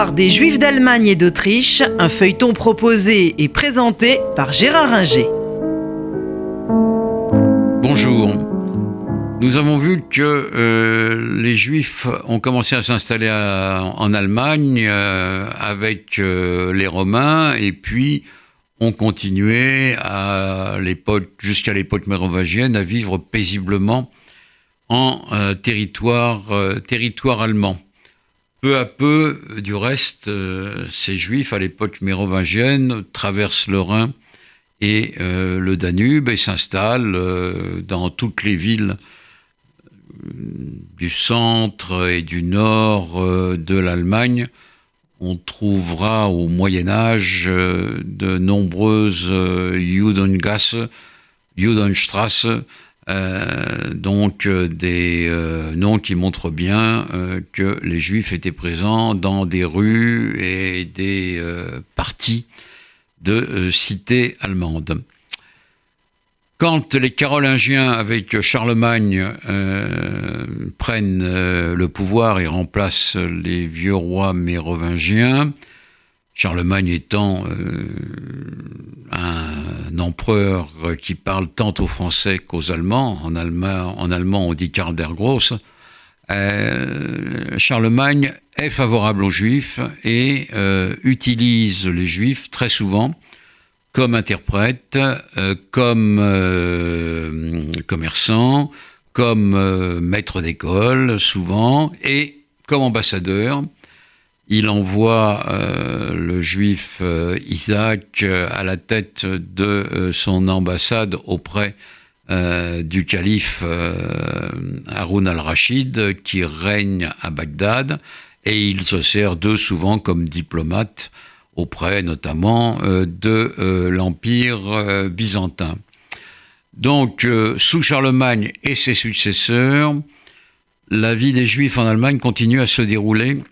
L'histoire des Juifs d'Allemagne et d'Autriche, un feuilleton proposé et présenté par Gérard Inger. Bonjour. Nous avons vu que les Juifs ont commencé à s'installer en Allemagne avec les Romains et puis ont continué jusqu'à l'époque mérovingienne à vivre paisiblement en territoire allemand. Peu à peu, du reste, ces Juifs, à l'époque mérovingienne, traversent le Rhin et le Danube et s'installent dans toutes les villes du centre et du nord de l'Allemagne. On trouvera au Moyen-Âge de nombreuses Judenstrasse, donc des noms qui montrent bien que les Juifs étaient présents dans des rues et des parties de cités allemandes. Quand les Carolingiens, avec Charlemagne, prennent le pouvoir et remplacent les vieux rois mérovingiens, Charlemagne étant un empereur qui parle tant aux Français qu'aux Allemands, en allemand on dit Karl der Grosse, Charlemagne est favorable aux Juifs et utilise les Juifs très souvent comme interprètes, comme commerçants, comme maîtres d'école souvent, et comme ambassadeurs. Il envoie le juif Isaac à la tête de son ambassade auprès du calife Haroun al-Rachid qui règne à Bagdad, et il se sert d'eux souvent comme diplomate auprès notamment de l'Empire byzantin. Donc, sous Charlemagne et ses successeurs, la vie des Juifs en Allemagne continue à se dérouler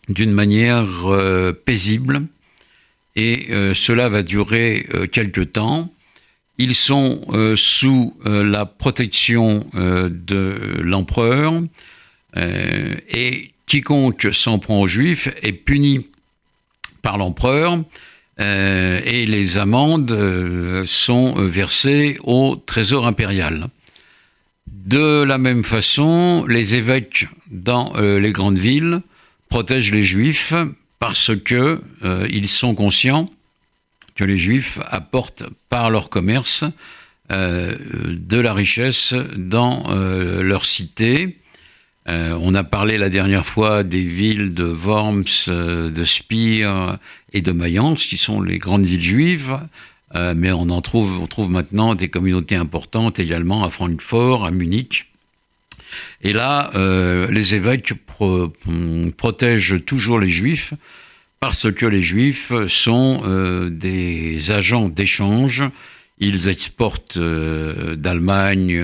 d'une manière paisible, et cela va durer quelque temps. Ils sont sous la protection de l'empereur, et quiconque s'en prend aux Juifs est puni par l'empereur, et les amendes sont versées au trésor impérial. De la même façon, les évêques dans les grandes villes protègent les Juifs parce que ils sont conscients que les Juifs apportent par leur commerce de la richesse dans leur cité. On a parlé la dernière fois des villes de Worms, de Speyer et de Mayence, qui sont les grandes villes juives, mais on trouve maintenant des communautés importantes également à Francfort, à Munich. Et là, les évêques protègent toujours les Juifs parce que les Juifs sont des agents d'échange. Ils exportent d'Allemagne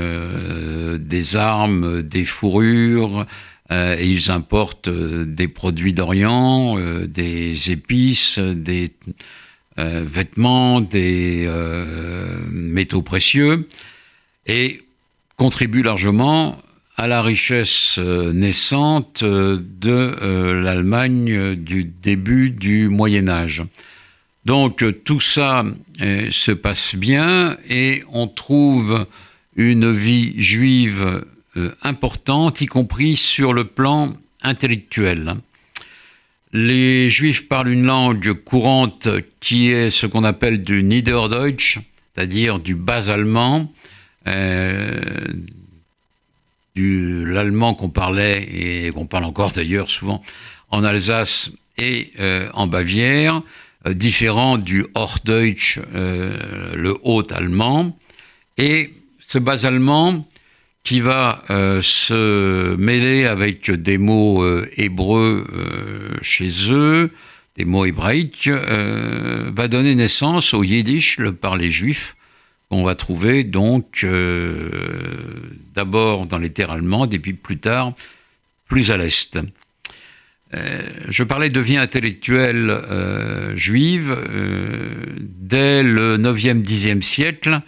des armes, des fourrures, et ils importent des produits d'Orient, des épices, des vêtements, des métaux précieux, et contribuent largement à la richesse naissante de l'Allemagne du début du Moyen-Âge. Donc tout ça se passe bien, et on trouve une vie juive importante, y compris sur le plan intellectuel. Les Juifs parlent une langue courante qui est ce qu'on appelle du Niederdeutsch, c'est-à-dire du bas allemand, l'allemand qu'on parlait et qu'on parle encore d'ailleurs souvent en Alsace et en Bavière, différent du Hochdeutsch, le haut allemand, et ce bas allemand qui va se mêler avec des mots hébreux chez eux, des mots hébraïques, va donner naissance au Yiddish, le parler juif, qu'on va trouver donc d'abord dans les terres allemandes et puis plus tard plus à l'est. Je parlais de vie intellectuelle juive. Dès le 9e, 10e siècle,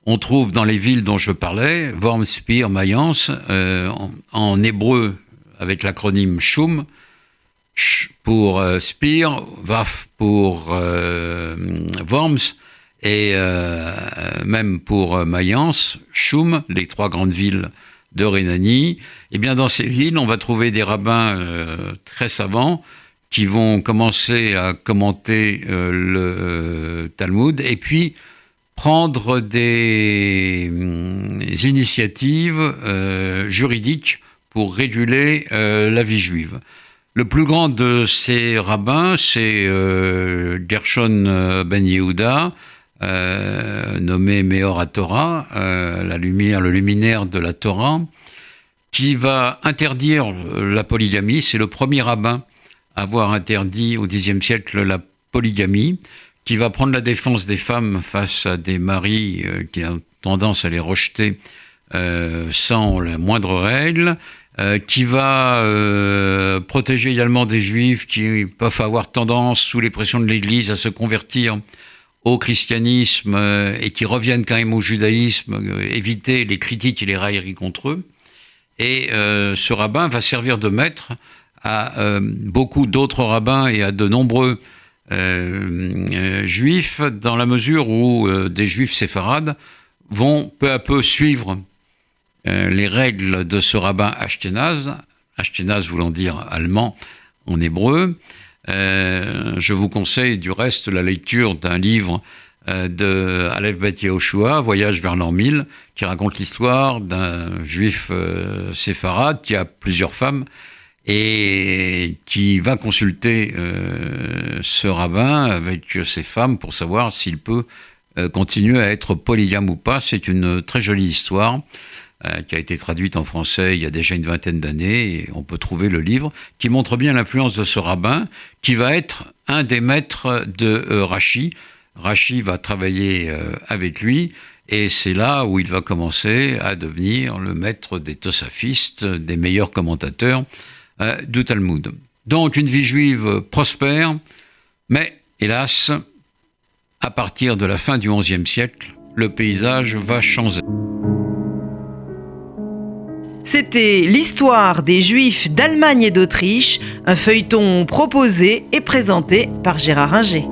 on trouve dans les villes dont je parlais, Worms, Speyer, Mayence, en hébreu avec l'acronyme Shum, Sch pour Speer, Waf pour Worms, et même pour Mayence, Chum, les 3 grandes villes de Rhénanie. Et bien dans ces villes, on va trouver des rabbins très savants qui vont commencer à commenter le Talmud et puis prendre des initiatives juridiques pour réguler la vie juive. Le plus grand de ces rabbins, c'est Gershon ben Yehuda, nommé Meor HaTorah, la lumière, le luminaire de la Torah, qui va interdire la polygamie. C'est le premier rabbin à avoir interdit au Xe siècle la polygamie, qui va prendre la défense des femmes face à des maris qui ont tendance à les rejeter sans la moindre règle, qui va protéger également des juifs qui peuvent avoir tendance, sous les pressions de l'Église, à se convertir au christianisme et qui reviennent quand même au judaïsme, éviter les critiques et les railleries contre eux. Et ce rabbin va servir de maître à beaucoup d'autres rabbins et à de nombreux juifs, dans la mesure où des juifs séfarades vont peu à peu suivre les règles de ce rabbin Ashkenaz, Ashkenaz voulant dire allemand en hébreu. Je vous conseille du reste la lecture d'un livre de Aleph Bet Yehoshua, Voyage vers l'an 1000, qui raconte l'histoire d'un juif séfarade qui a plusieurs femmes et qui va consulter ce rabbin avec ses femmes pour savoir s'il peut continuer à être polygame ou pas. C'est une très jolie histoire qui a été traduite en français il y a déjà une 20aine d'années, et on peut trouver le livre, qui montre bien l'influence de ce rabbin, qui va être un des maîtres de Rashi. Rashi va travailler avec lui, et c'est là où il va commencer à devenir le maître des tosafistes, des meilleurs commentateurs du Talmud. Donc une vie juive prospère, mais hélas, à partir de la fin du XIe siècle, le paysage va changer. C'était l'histoire des Juifs d'Allemagne et d'Autriche, un feuilleton proposé et présenté par Gérard Ringer.